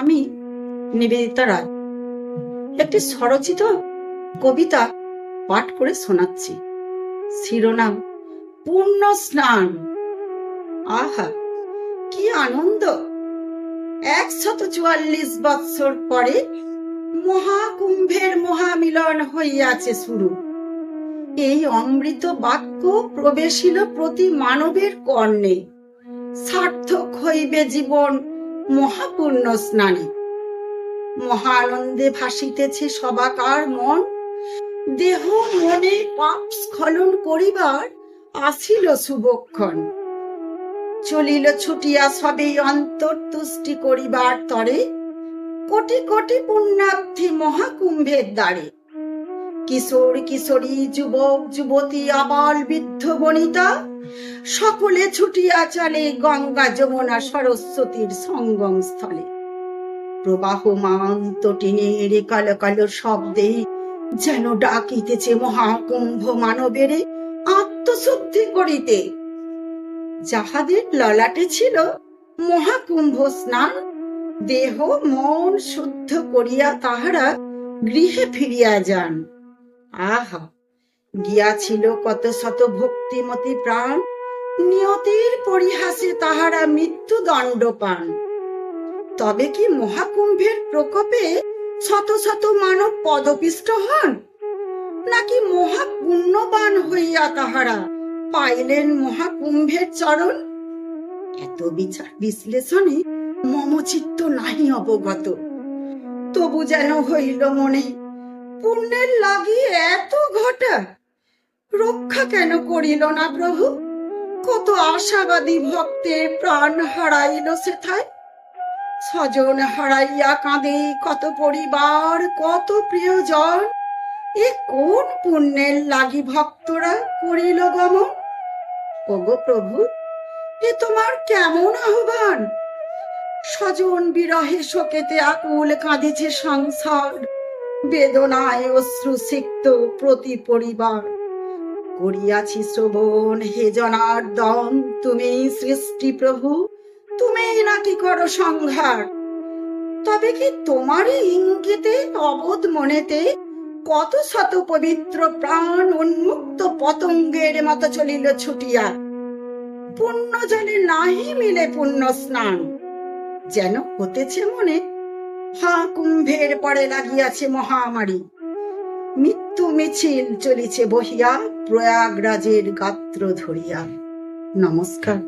আমি নিবেদিতা রায় একটি স্বরচিত কবিতা পাঠ করে শোনাচ্ছি। শিরোনাম পূর্ণ স্নান। আহা, কি আনন্দ! 144 বৎসর পরে মহাকুম্ভের মহামিলন হইয়াছে শুরু। এই অমৃত বাক্য প্রবেশিল প্রতি মানবের কর্ণে। সার্থক হইবে জীবন মহাপূর্ণ স্নানে। মহানন্দে ভাসিতেছে সবাকার মন। দেহ মনে পাপ স্খলন করিবার আসিল শুভক্ষণ। চলিল ছুটিয়া সবে অন্তর্তুষ্টি করিবার তরে। কোটি কোটি পুণ্যার্থী মহাকুম্ভের দ্বারে। কিশোর কিশোরী, যুবক যুবতী, আবাল বৃদ্ধ বনিতা সকলে ছুটিয়া চলে গঙ্গা যমুনা সরস্বতীর সঙ্গম স্থলে। প্রবাহমান তটিনীর কালো কালো শব্দে যেন ডাকিতেছে মহাকুম্ভ মানবের আত্মশুদ্ধি করিতে। যাহাদের ললাটে ছিল মহাকুম্ভ স্নান, দেহ মন শুদ্ধ করিয়া তাহারা গৃহে ফিরিয়া যান। আহা, গিয়াছিল কত শত ভক্তিমতী প্রাণ, নিয়তির পরিহাসে তাহারা মৃত্যুদণ্ড পান। তবে কি মহাকুম্ভের প্রকোপে শত শত মানব পদপিষ্ট হন, নাকি মহাপুণ্যবান হইয়া তাহারা পাইলেন মহাকুম্ভের চরণ? এত বিচার বিশ্লেষণে মম চিত্ত নাহি অবগত। তবু যেন হইল মনে, পুণ্যের লাগি এত ঘটা, রক্ষা কেন করিল না প্রভু? কত আশাবাদী ভক্তের প্রাণ হারাইল সেথায়। স্বজন হারাইয়া কাঁদে কত পরিবার, কত প্রিয়জন। এ কোন পুণ্যের লাগি ভক্তরা করিল গমন? ওগো প্রভু, এ তোমার কেমন আহ্বান? স্বজন বিরহে শোকেতে আকুল কাঁদিছে সংসার, বেদনায় অশ্রু সিক্ত প্রতি পরিবার। করিয়াছি শ্রবণ হে জনার্দন, তুমি সৃষ্টি প্রভু, তুমি নাকি করো সংহার। তবে কি তোমারই ইঙ্গিতে অবোধ মনেতে কত শত পবিত্র প্রাণ উন্মুক্ত পতঙ্গের মতো চলিল ছুটিয়া। পুণ্য জলে নাহি মিলে পুণ্য স্নান, যেন হতেছে মনে মহাকুম্ভের পরে লাগিয়াছে মহামারী। মৃত্যু মিছিল চলিছে বহিয়া প্রয়াগরাজের গাত্র ধরিয়া। নমস্কার।